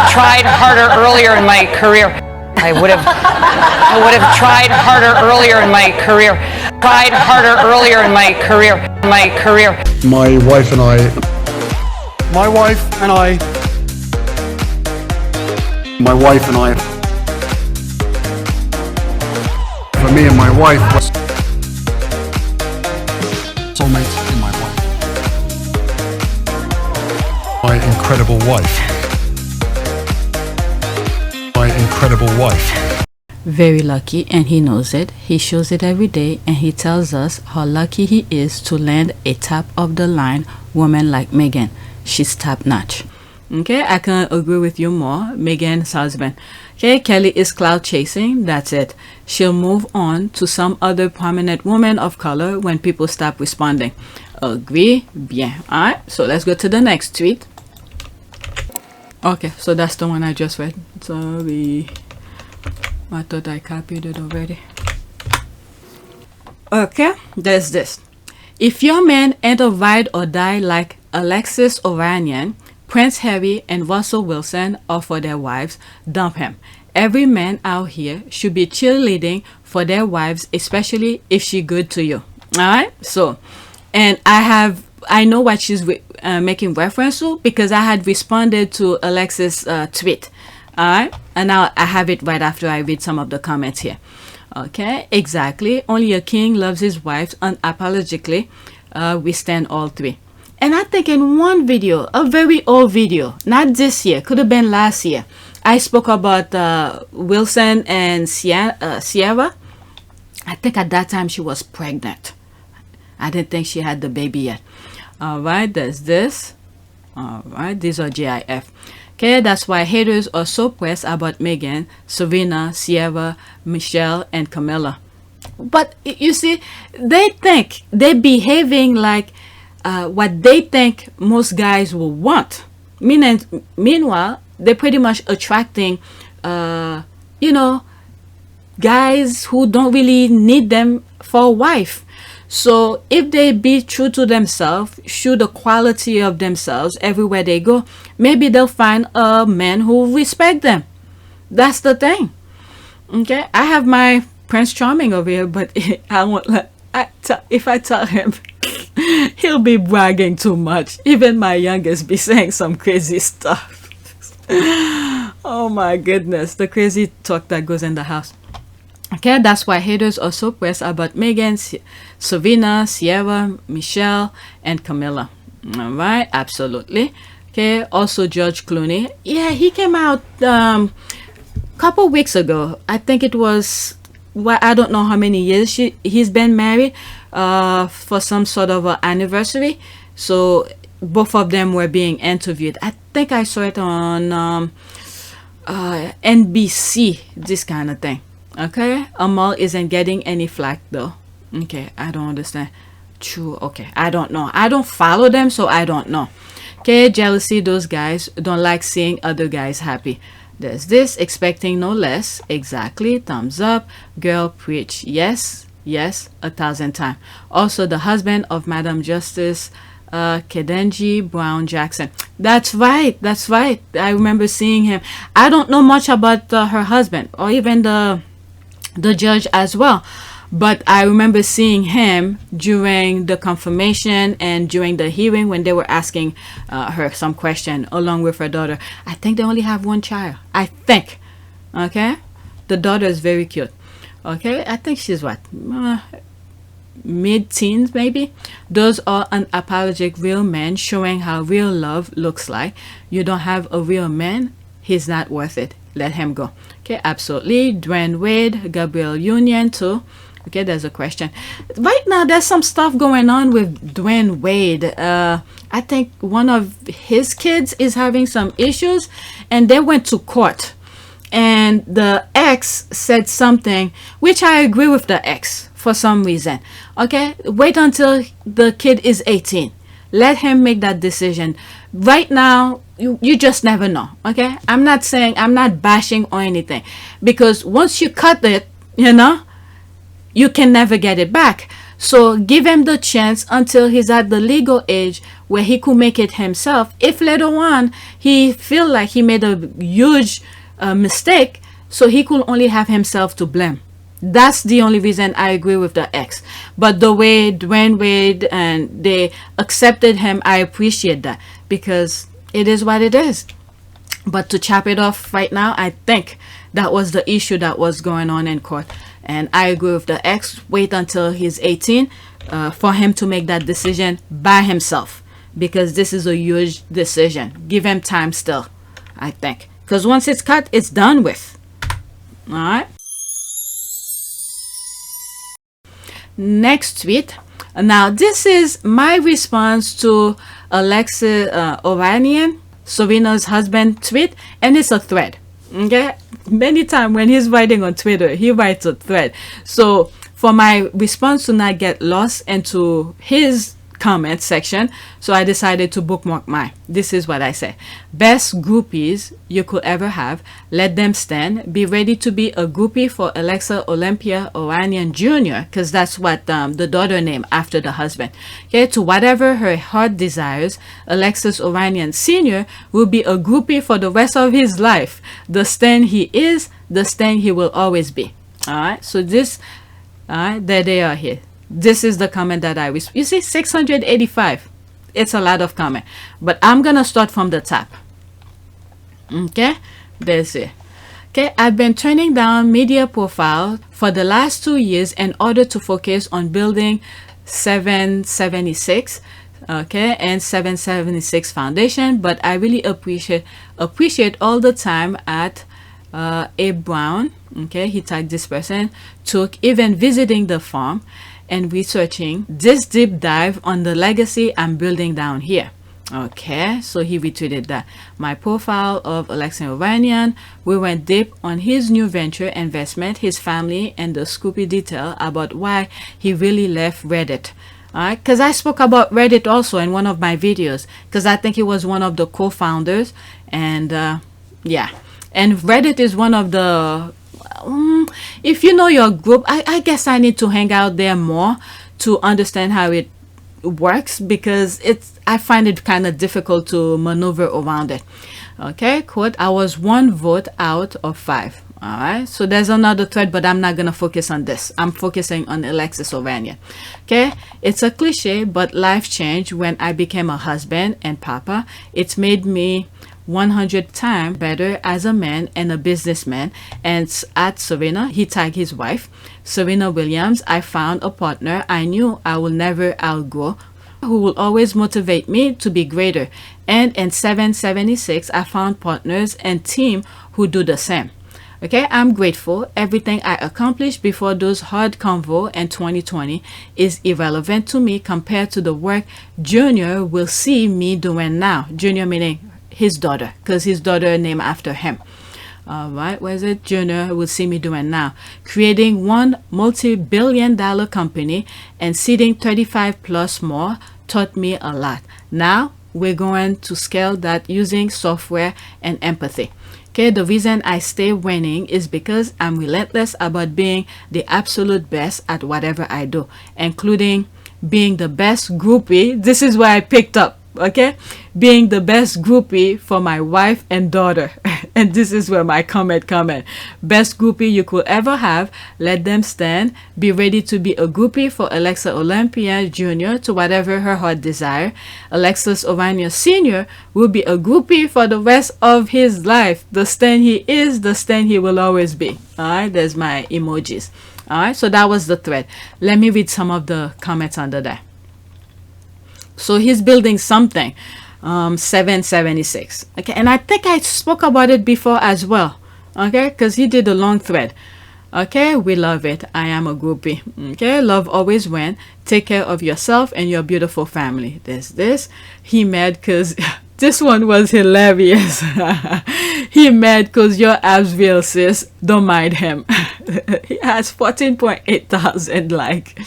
tried harder earlier in my career. I would have tried harder earlier in my career. Tried harder earlier in my career. My wife and I. My wife and I. My wife and I. For me and my wife was soulmates in my wife. My incredible wife. My incredible wife. Very lucky, and he knows it. He shows it every day, and he tells us how lucky he is to land a top of the line woman like Meghan. She's top notch. Okay, I can't agree with you more. Meghan's husband. Okay, Kelly is cloud chasing. That's it. She'll move on to some other prominent woman of color when people stop responding. Agree? Bien. Alright, so let's go to the next tweet. Okay, so that's the one I just read. Sorry. I thought I copied it already. Okay, there's this. If your man ain't a ride or die like Alexis Ohanian, Prince Harry and Russell Wilson are for their wives, dump him. Every man out here should be cheerleading for their wives, especially if she good to you. Alright, so, and I know what she's making reference to because I had responded to Alexis' tweet. Alright, and now I have it right after I read some of the comments here. Okay, exactly. Only a king loves his wives unapologetically. We stand all three. And I think in one video, a very old video, not this year, could have been last year, I spoke about Wilson and Sierra. I think at that time she was pregnant. I didn't think she had the baby yet. Alright, there's this. Alright, these are GIF. Okay, that's why haters are so pressed about Meghan, Serena, Sierra, Michelle, and Camilla. But you see, they think they're behaving like what they think most guys will want. Meanwhile, they're pretty much attracting, guys who don't really need them for a wife. So if they be true to themselves, show the quality of themselves everywhere they go, maybe they'll find a man who respect them. That's the thing. Okay, I have my Prince Charming over here, but I won't let. If I tell him He'll be bragging too much. Even my youngest be saying some crazy stuff. Oh my goodness, the crazy talk that goes in the house. Okay, that's why haters are so pressed about Meghan, Savina, Sierra, Michelle, and Camilla. All right, absolutely. Okay, also George Clooney. Yeah, he came out couple weeks ago. I think it was, well, I don't know how many years he's been married, for some sort of anniversary. So both of them were being interviewed. I think I saw it on NBC, this kind of thing. Okay, Amal isn't getting any flack though. Okay, I don't understand. True. Okay, I don't know. I don't follow them, so I don't know. Okay, jealousy. Those guys don't like seeing other guys happy. There's this, expecting no less. Exactly. Thumbs up. Girl, preach. Yes, yes, 1,000 times. Also, the husband of Madam Justice, Kedenji Brown Jackson. That's right. That's right. I remember seeing him. I don't know much about her husband or even the judge as well, but I remember seeing him during the confirmation and during the hearing when they were asking her some question along with her daughter. I think they only have one child, I think. Okay, the daughter is very cute. Okay, I think she's what, mid-teens maybe. Those are unapologetic real men showing how real love looks like. You don't have a real man, he's not worth it. Let him go. Okay, absolutely. Dwayne Wade, Gabrielle Union too. Okay, there's a question. Right now, there's some stuff going on with Dwayne Wade. I think one of his kids is having some issues, and they went to court. And the ex said something, which I agree with the ex for some reason. Okay, wait until the kid is 18. Let him make that decision. Right now, you just never know. Okay, I'm not saying, I'm not bashing or anything, because once you cut it, you know, you can never get it back. So give him the chance until he's at the legal age where he could make it himself. If later on he feel like he made a huge mistake, so he could only have himself to blame. That's the only reason I agree with the ex. But the way Dwayne Wade and they accepted him, I appreciate that, because it is what it is. But to chop it off right now, I think that was the issue that was going on in court. And I agree with the ex. Wait until he's 18 for him to make that decision by himself, because this is a huge decision. Give him time still, I think, because once it's cut, it's done with. All right. Next tweet. Now this is my response to Alexis Ohanian, Serena's husband, tweet, and it's a thread. Okay, many times when he's writing on Twitter, he writes a thread. So for my response to not get lost into his comment section, so I decided to bookmark mine. This is what I say: best groupies you could ever have. Let them stand. Be ready to be a groupie for Alexa Olympia Ohanian Jr., because that's what the daughter named after the husband. Okay, to whatever her heart desires, Alexis Ohanian Sr. will be a groupie for the rest of his life. The stand he is, the stand he will always be. All right, so this, all right, there they are here. This is the comment that I wish. You see, 685. It's a lot of comment, but I'm gonna start from the top. Okay, there's it. Okay, I've been turning down media profile for the last 2 years in order to focus on building 776, okay, and 776 Foundation. But I really appreciate all the time at Abe Brown. Okay, he tagged this person, took even visiting the farm and researching this deep dive on the legacy I'm building down here. Okay, so he retweeted that. My profile of Alexei Ohanian, we went deep on his new venture investment, his family, and the Scobie detail about why he really left Reddit. Alright, because I spoke about Reddit also in one of my videos, because I think he was one of the co-founders. And yeah, and Reddit is one of the if you know your group, I guess I need to hang out there more to understand how it works, because I find it kind of difficult to maneuver around it. Okay, quote, I was 1 vote out of 5. All right, so there's another thread, but I'm not gonna focus on this. I'm focusing on Alexis Ovania. Okay, it's a cliche, but life changed when I became a husband and papa. It's made me 100 times better as a man and a businessman. And at Serena, he tagged his wife, Serena Williams. I found a partner I knew I will never outgrow, who will always motivate me to be greater. And in 776, I found partners and team who do the same. Okay, I'm grateful. Everything I accomplished before those hard convo in 2020 is irrelevant to me compared to the work Junior will see me doing now. Junior meaning his daughter, because his daughter named after him. All right, where is it? Junior will see me doing now. Creating one multi-billion-dollar company and seeding 35 plus more taught me a lot. Now we're going to scale that using software and empathy. Okay, the reason I stay winning is because I'm relentless about being the absolute best at whatever I do, including being the best groupie. This is where I picked up. Okay, being the best groupie for my wife and daughter. And this is where my comment. Best groupie you could ever have. Let them stand. Be ready to be a groupie for Alexa Olympia Jr. to whatever her heart desire. Alexis Ovania Sr. will be a groupie for the rest of his life. The Stan he is, the Stan he will always be. Alright, there's my emojis. Alright, so that was the thread. Let me read some of the comments under there. So he's building something. 776. Okay, and I think I spoke about it before as well. Okay, because he did a long thread. Okay, we love it. I am a groupie. Okay, love always win. Take care of yourself and your beautiful family. There's this. He mad because this one was hilarious. He mad because your abs real, sis. Don't mind him. He has 14.8 thousand like.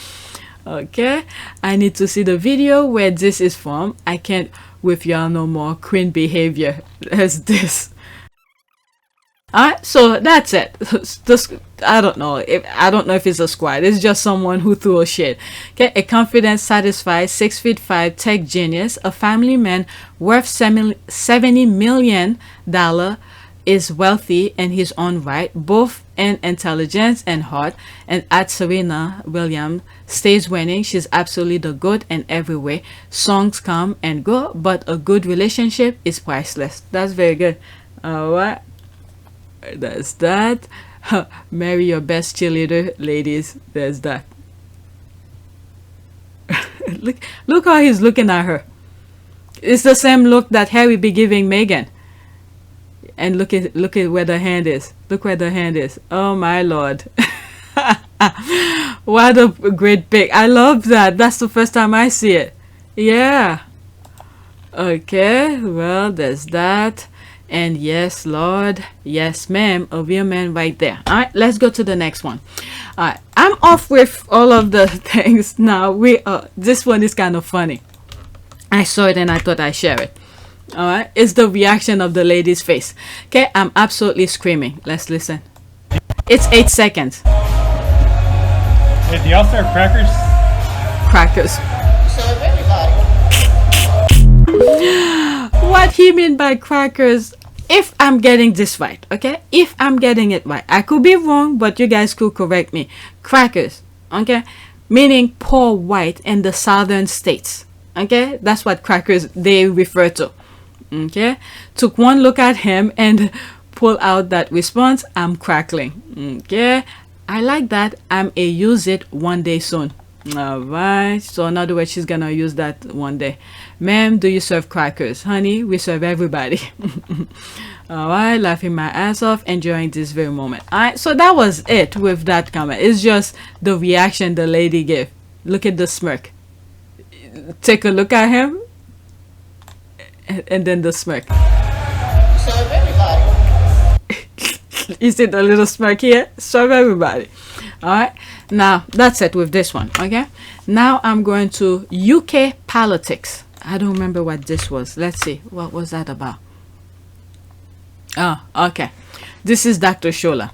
Okay, I need to see the video where this is from. I can't with y'all no more. Queen behavior. There's this. Alright, so that's it. I don't know if it's a squad. It's just someone who threw a shit. Okay, a confident, satisfied, 6'5" tech genius, a family man worth $70 million, is wealthy in his own right, both in intelligence and heart. And at Serena Williams stays winning. She's absolutely the GOAT in every way. Songs come and go, but a good relationship is priceless. That's very good. Alright, that's that. Marry your best cheerleader, ladies. There's that. look how he's looking at her. It's the same look that Harry be giving Meghan. And look at where the hand is. Look where the hand is. Oh my lord. What a great pic. I love that. That's the first time I see it. Yeah. Okay, well, there's that. And yes, Lord. Yes, ma'am. A real man right there. All right, let's go to the next one. All right, I'm off with all of the things now. This one is kind of funny. I saw it and I thought I'd share it. All right, it's the reaction of the lady's face. Okay, I'm absolutely screaming. Let's listen. It's 8 seconds. Hey, do y'all serve crackers? Crackers. Serve everybody. What he mean by crackers? If I'm getting this right, okay? If I'm getting it right, I could be wrong, but you guys could correct me. Crackers, okay? Meaning poor white in the southern states. Okay, that's what crackers they refer to. Okay, took one look at him and pull out that response. I'm crackling. Okay, I like that. I'm a use it one day soon. All right, so in other words, she's gonna use that one day. Ma'am, do you serve crackers? Honey, we serve everybody. All right, laughing my ass off, enjoying this very moment. All right, so that was it with that comment. It's just the reaction the lady gave. Look at the smirk. Take a look at him, and then the smirk. Serve everybody. You see the little smirk here? Serve everybody. Alright, now that's it with this one. Okay, now I'm going to UK politics. I don't remember what this was. Let's see, what was that about? Oh, okay. This is Dr. Shola.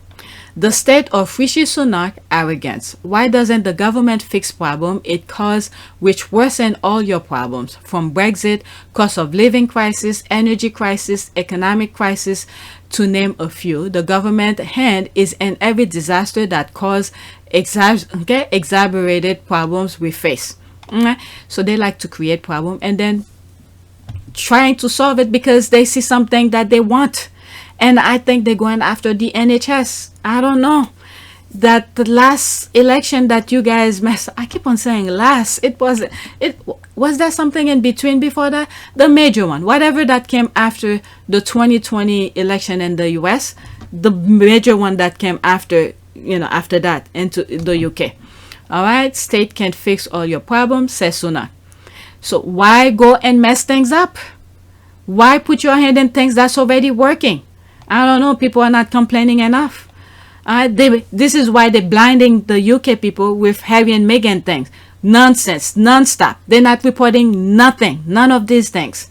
The state of Rishi Sunak arrogance. Why doesn't the government fix problem it caused, which worsen all your problems, from Brexit, cost of living crisis, energy crisis, economic crisis, to name a few? The government hand is in every disaster that cause exacerbated problems we face. So they like to create problem and then trying to solve it because they see something that they want. And I think they're going after the NHS. I don't know. That the last election that you guys messed, I keep on saying last. Was there something in between before that? The major one, whatever that came after the 2020 election in the US, the major one that came after, after that into the UK. All right, state can't fix all your problems, says Sunak. So why go and mess things up? Why put your hand in things that's already working? I don't know. People are not complaining enough. This is why they're blinding the UK people with Harry and Meghan things. Nonsense, non-stop. They're not reporting nothing, none of these things.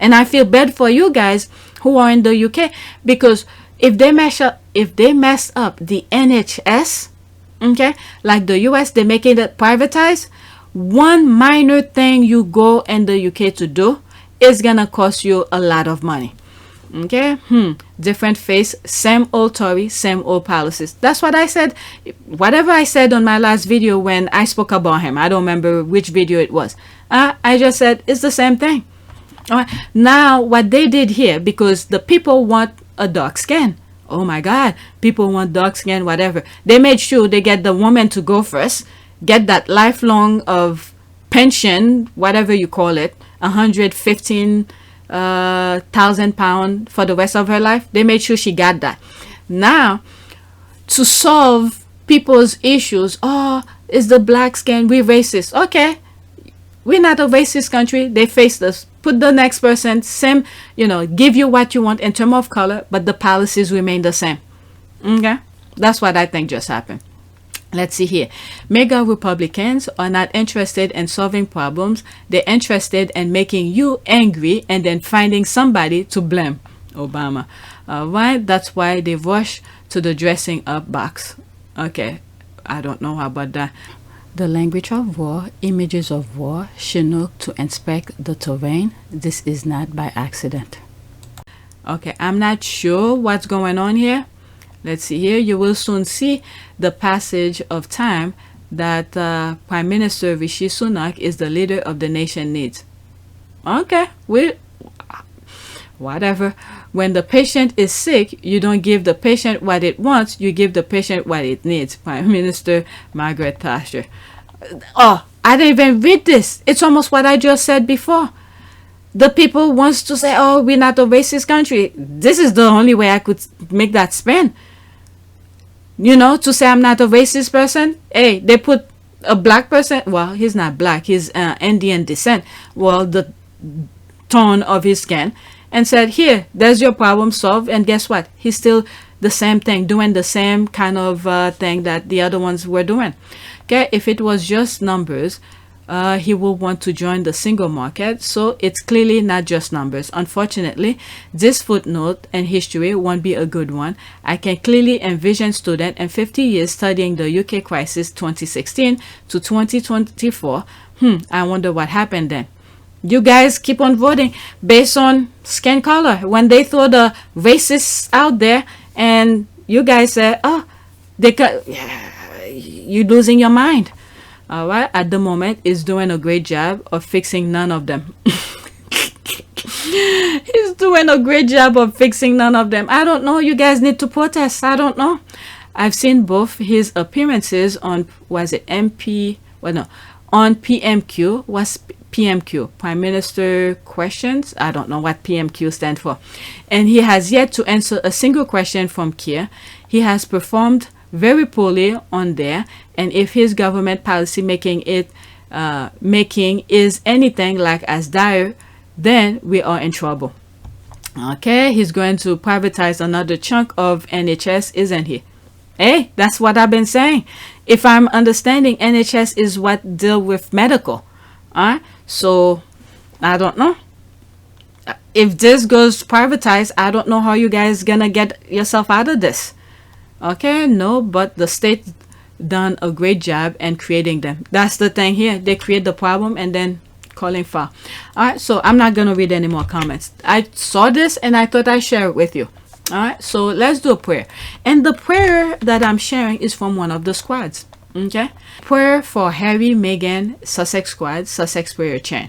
And I feel bad for you guys who are in the UK, because if they mess up the NHS, okay, like the US, they make it privatized. One minor thing you go in the UK to do is gonna cost you a lot of money. Okay, different face, same old Tory, same old policies. That's what I said. Whatever I said on my last video when I spoke about him, I don't remember which video it was. I just said it's the same thing. All right. Now what they did here, because the people want a dark skin. Oh my God, people want dark skin, whatever. They made sure they get the woman to go first, get that lifelong of pension, whatever you call it, 115,000 pounds for the rest of her life. They made sure she got that. Now, to solve people's issues, is the black skin, we racist. Okay, we're not a racist country. They face us. Put the next person, same, give you what you want in terms of color, but the policies remain the same. Okay, that's what I think just happened. Let's see here. Mega Republicans are not interested in solving problems. They're interested in making you angry and then finding somebody to blame. Obama. Right? That's why they rush to the dressing up box. Okay. I don't know about that. The language of war, images of war, Chinook to inspect the terrain. This is not by accident. Okay. I'm not sure what's going on here. Let's see here. You will soon see the passage of time that Prime Minister Rishi Sunak is the leader of the nation needs. Okay, whatever. When the patient is sick, you don't give the patient what it wants. You give the patient what it needs. Prime Minister Margaret Thatcher. Oh, I didn't even read this. It's almost what I just said before. The people wants to say, oh, we're not a racist country. This is the only way I could make that spin. To say I'm not a racist person. Hey, they put a black person. Well, he's not black. He's Indian descent. Well, the tone of his skin. And said, here, there's your problem solved. And guess what? He's still the same thing, doing the same kind of thing that the other ones were doing. Okay, if it was just numbers, he will want to join the single market. So it's clearly not just numbers. Unfortunately, this footnote in history won't be a good one. I can clearly envision student in 50 years studying the UK crisis 2016 to 2024. I wonder what happened then. You guys keep on voting based on skin color when they throw the racists out there, and you guys say, oh, you're losing your mind. All right, at the moment, is doing a great job of fixing none of them. He's doing a great job of fixing none of them. I don't know. You guys need to protest. I don't know. I've seen both his appearances on, was it MP? Well, no, on PMQ. Was PMQ, Prime Minister Questions? I don't know what PMQ stands for. And he has yet to answer a single question from Keir. He has performed very poorly on there, and if his government policy making is anything like as dire, then we are in trouble. Okay, he's going to privatize another chunk of NHS, isn't he? Hey, that's what I've been saying. If I'm understanding, NHS is what deal with medical. So I don't know. If this goes privatized, I don't know how you guys gonna get yourself out of this. Okay, no, but the state done a great job in creating them. That's the thing here. They create the problem and then calling foul. All right, so I'm not gonna read any more comments. I saw this and I thought I'd share it with you. All right, so let's do a prayer. And the prayer that I'm sharing is from one of the squads. Okay, prayer for Harry, Meghan, Sussex squad, Sussex prayer chain.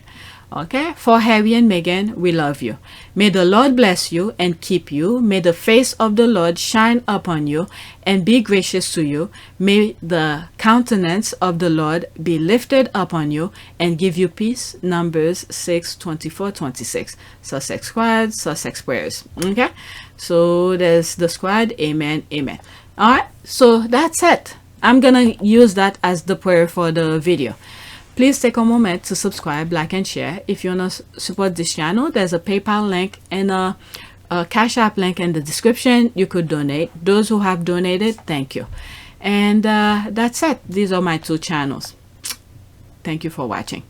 Okay, for Harry and Meghan, we love you. May the Lord bless you and keep you. May the face of the Lord shine upon you and be gracious to you. May the countenance of the Lord be lifted upon you and give you peace. Numbers 6:24-26. Sussex squad, Sussex prayers. Okay, so there's the squad. Amen, amen. All right, so that's it. I'm gonna use that as the prayer for the video. Please take a moment to subscribe, like, and share. If you want to support this channel, there's a PayPal link and a Cash App link in the description. You could donate. Those who have donated, thank you. And that's it. These are my 2 channels. Thank you for watching.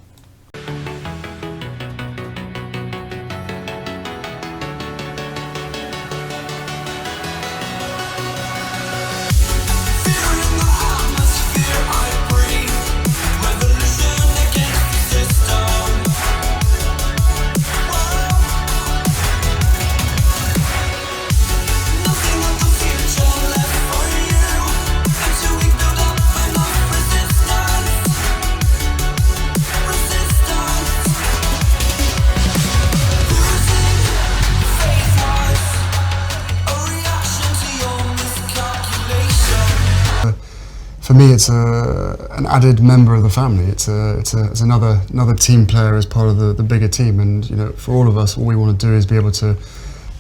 For me, it's an added member of the family. It's another team player as part of the bigger team. And you know, for all of us, all we want to do is be able to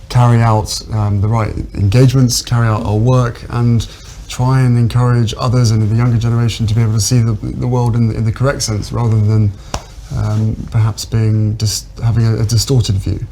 carry out the right engagements, carry out our work, and try and encourage others and the younger generation to be able to see the world in the correct sense, rather than perhaps having a distorted view.